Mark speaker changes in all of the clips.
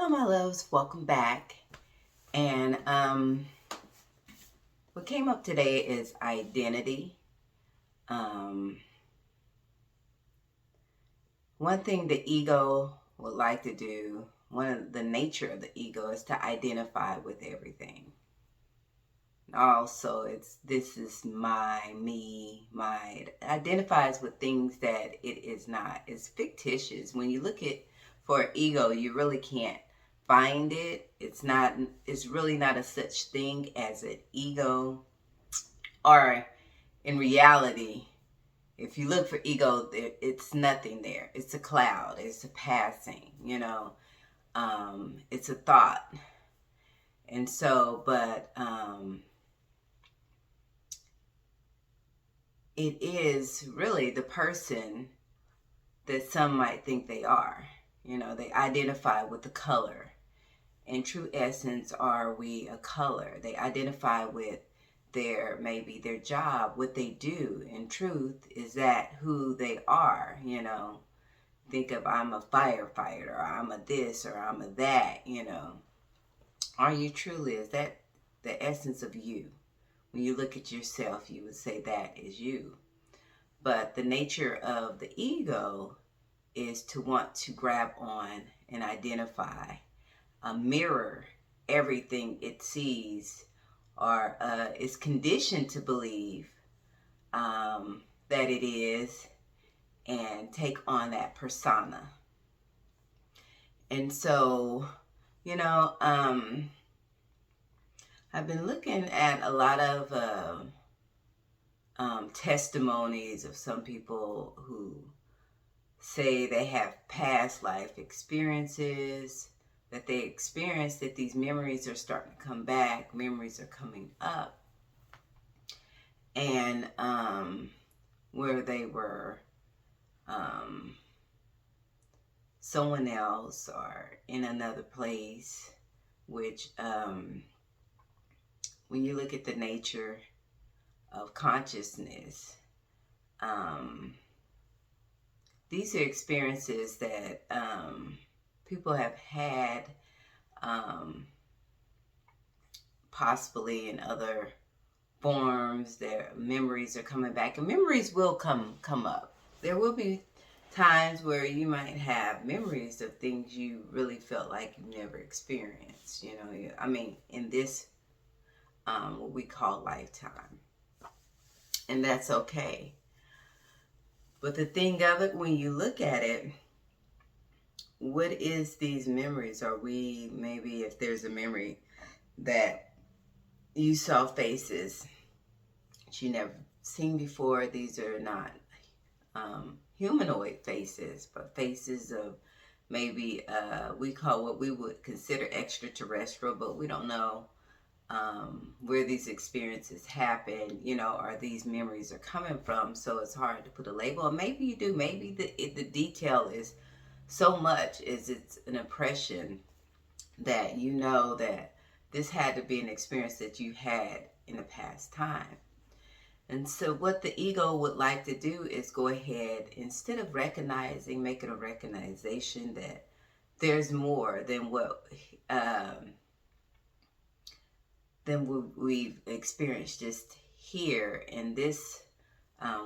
Speaker 1: Hello, my loves. Welcome back. And what came up today is identity. One thing the ego would like to do, one of the nature of the ego is to identify with everything. Also, this is me, it identifies with things that it is not. It's fictitious. When you look at for ego, you really can't find it. It's really not a such thing as an ego. Or in reality, if you look for ego, it's nothing there. It's a cloud. It's a passing, it's a thought. And so, but it is really the person that some might think they are. They identify with the color. In true essence, are we a color? They identify with maybe their job, what they do. In truth, is that who they are? Think of I'm a firefighter, or I'm a this, or I'm a that. Are you truly? Is that the essence of you? When you look at yourself, you would say that is you. But the nature of the ego is to want to grab on and identify, mirror everything it sees, or is conditioned to believe that it is, and take on that persona. And so, I've been looking at a lot of testimonies of some people who say they have past life experiences, that they experienced, that these memories are starting to come back, memories are coming up, and where they were someone else or in another place, which when you look at the nature of consciousness, these are experiences that people have had, possibly in other forms. Their memories are coming back, and memories will come up. There will be times where you might have memories of things you really felt like you never experienced. In this what we call lifetime, and that's okay. But the thing of it, when you look at it, what is these memories? Are we, maybe if there's a memory that you saw faces that you never seen before, these are not humanoid faces, but faces of maybe we call what we would consider extraterrestrial, but we don't know where these experiences happen, or these memories are coming from. So it's hard to put a label. Or maybe you do. Maybe the detail is so much as it's an impression that that this had to be an experience that you had in a past time. And so what the ego would like to do is go ahead, instead of recognizing, make it a recognition that there's more than what we've experienced just here in this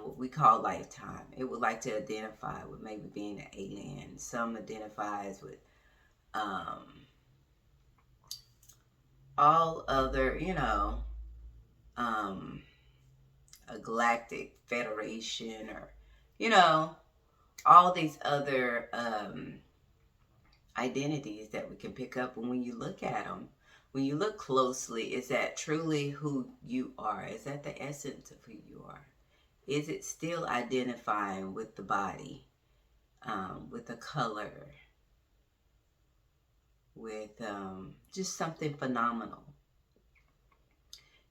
Speaker 1: what we call lifetime. It would like to identify with maybe being an alien. Some identifies with all other, a galactic federation, or all these other identities that we can pick up. And when you look at them, when you look closely, is that truly who you are? Is that the essence of who you are? Is it still identifying with the body, with the color, with just something phenomenal?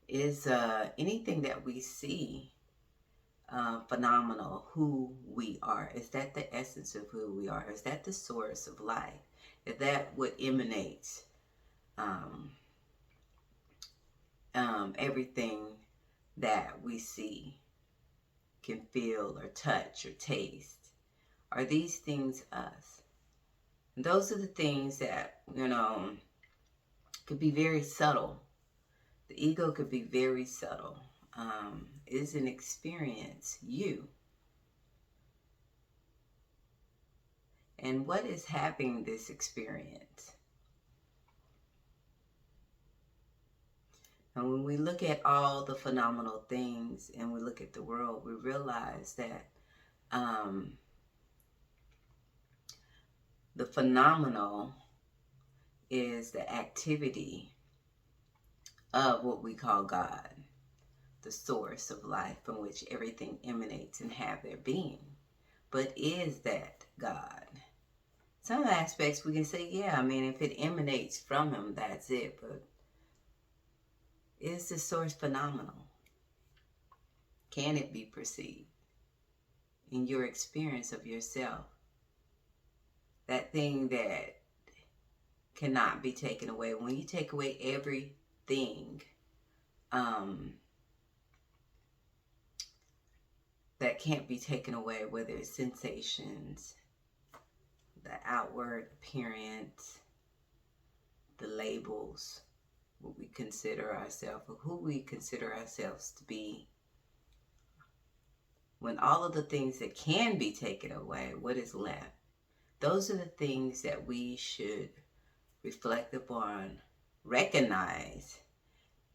Speaker 1: Is anything that we see phenomenal who we are? Is that the essence of who we are? Is that the source of life? Is that what emanates everything that we see, can feel, or touch, or taste? Are these things us? And those are the things that, could be very subtle. The ego could be very subtle. Is an experience you. And what is having this experience? And when we look at all the phenomenal things and we look at the world, we realize that the phenomenal is the activity of what we call God, the source of life from which everything emanates and have their being. But is that God? Some aspects we can say, yeah, if it emanates from him, that's it. But is the source phenomenal? Can it be perceived in your experience of yourself? That thing that cannot be taken away. When you take away everything that can't be taken away, whether it's sensations, the outward appearance, the labels, what we consider ourselves, or who we consider ourselves to be. When all of the things that can be taken away, what is left? Those are the things that we should reflect upon, recognize,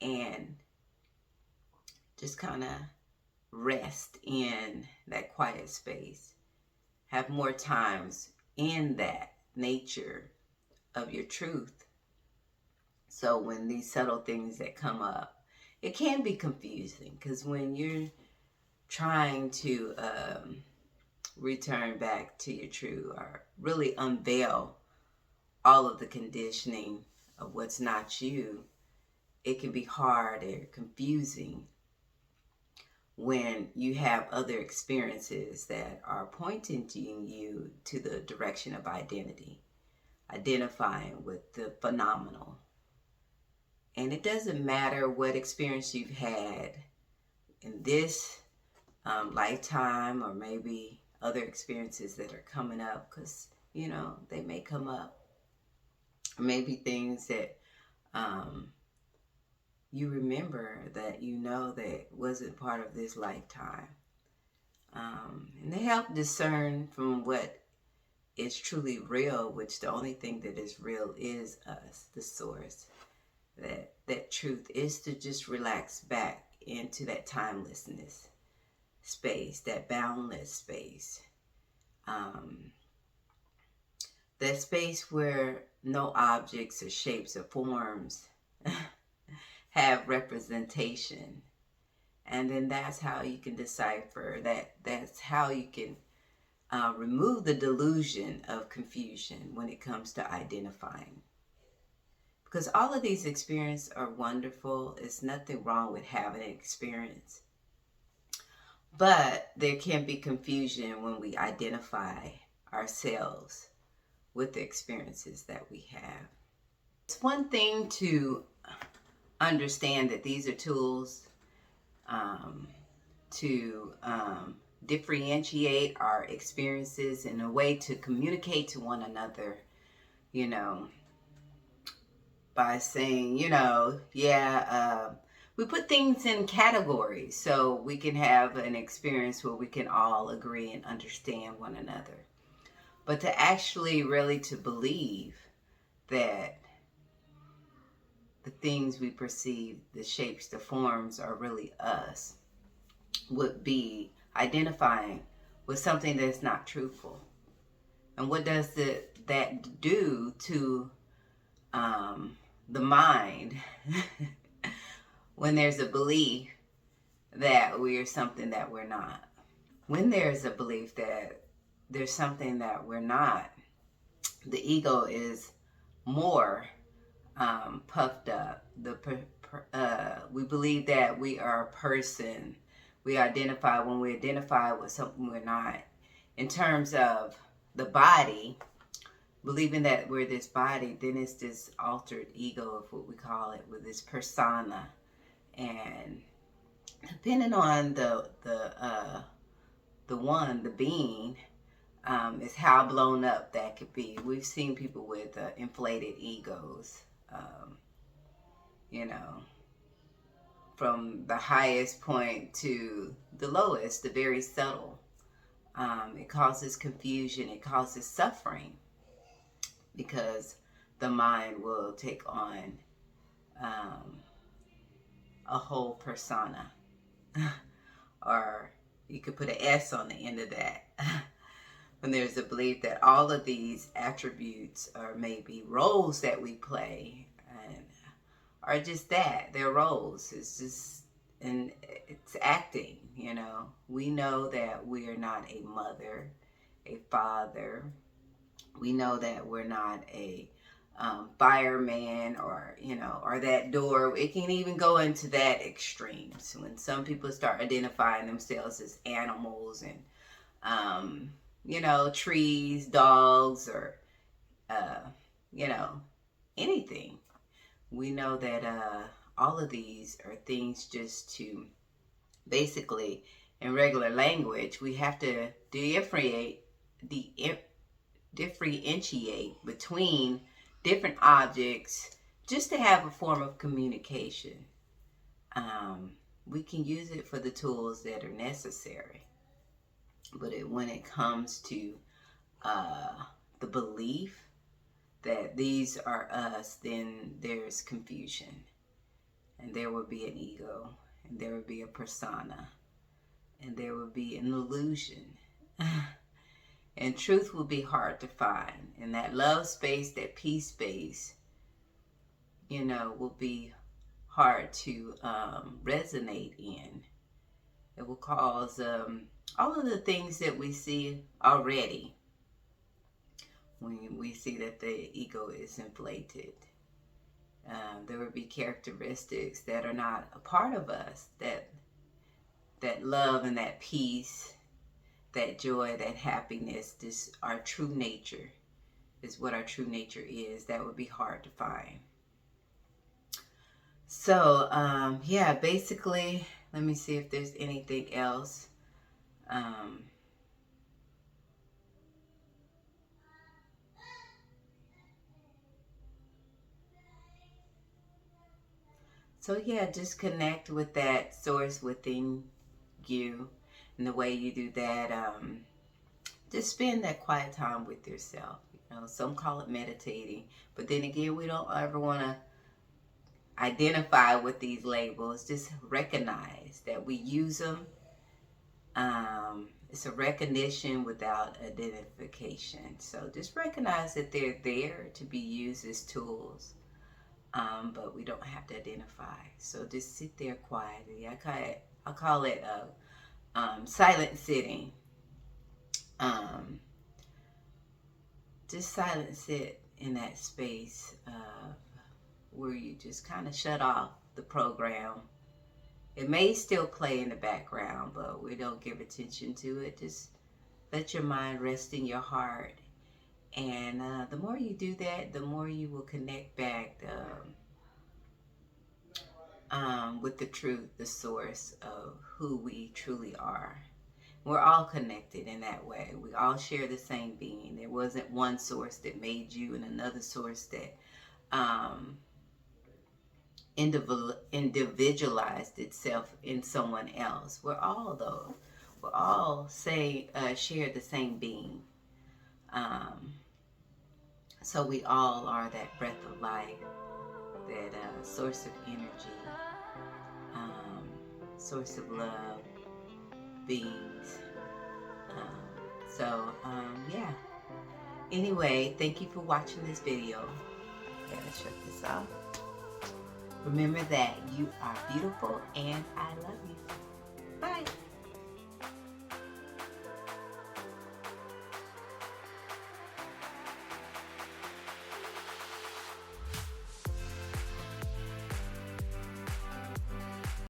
Speaker 1: and just kind of rest in that quiet space. Have more times in that nature of your truth. So when these subtle things that come up, it can be confusing, because when you're trying to return back to your truth, or really unveil all of the conditioning of what's not you, it can be hard or confusing when you have other experiences that are pointing to you to the direction of identity, identifying with the phenomenal. And it doesn't matter what experience you've had in this lifetime, or maybe other experiences that are coming up, because they may come up. Or maybe things that you remember that that wasn't part of this lifetime. And they help discern from what is truly real, which the only thing that is real is us, the source. That truth is to just relax back into that timelessness space, that boundless space. That space where no objects or shapes or forms have representation. And then that's how you can decipher that's how you can remove the delusion of confusion when it comes to identifying. Because all of these experiences are wonderful. There's nothing wrong with having an experience. But there can be confusion when we identify ourselves with the experiences that we have. It's one thing to understand that these are tools to differentiate our experiences in a way to communicate to one another, by saying, we put things in categories so we can have an experience where we can all agree and understand one another. But to actually really to believe that the things we perceive, the shapes, the forms are really us, would be identifying with something that's not truthful. And what does that do to the mind when there's a belief that we are something that we're not? When there's a belief that there's something that we're not, the ego is more puffed up. We believe that we are a person. When we identify with something we're not, in terms of the body, believing that we're this body, then it's this altered ego of what we call it, with this persona. And depending on the being, is how blown up that could be. We've seen people with inflated egos, you know, from the highest point to the lowest, the very subtle. It causes confusion, it causes suffering, because the mind will take on a whole persona. Or you could put an S on the end of that. When there's a belief that all of these attributes are maybe roles that we play, and are just that, they're roles. It's just, and it's acting, you know. We know that we are not a mother, a father. We know that we're not a fireman, or, you know, or that door. It can even go into that extreme. So when some people start identifying themselves as animals and, you know, trees, dogs, or, you know, anything, we know that all of these are things just to, basically, in regular language, we have to differentiate between different objects just to have a form of communication. We can use it for the tools that are necessary. But when it comes to the belief that these are us, then there's confusion. And there will be an ego. And there will be a persona. And there will be an illusion. And truth will be hard to find. And that love space, that peace space, you know, will be hard to resonate in. It will cause all of the things that we see already when we see that the ego is inflated. There will be characteristics that are not a part of us, that love and that peace, that joy, that happiness, this our true nature is what our true nature is. That would be hard to find. So, yeah, basically, let me see if there's anything else. So, yeah, just connect with that source within you. And the way you do that, just spend that quiet time with yourself. You know, some call it meditating. But then again, we don't ever want to identify with these labels. Just recognize that we use them. It's a recognition without identification. So just recognize that they're there to be used as tools. But we don't have to identify. So just sit there quietly. I call it silent sitting. Just silent sit in that space where you just kind of shut off the program. It may still play in the background, but we don't give attention to it. Just let your mind rest in your heart. And the more you do that, the more you will connect back with the truth, the source of who we truly are. We're all connected in that way. We all share the same being. There wasn't one source that made you and another source that individualized itself in someone else. We're all share the same being. So we all are that breath of life, that source of energy, source of love, beings. Yeah. Anyway, thank you for watching this video. Gotta shut this off. Remember that you are beautiful and I love you. Bye.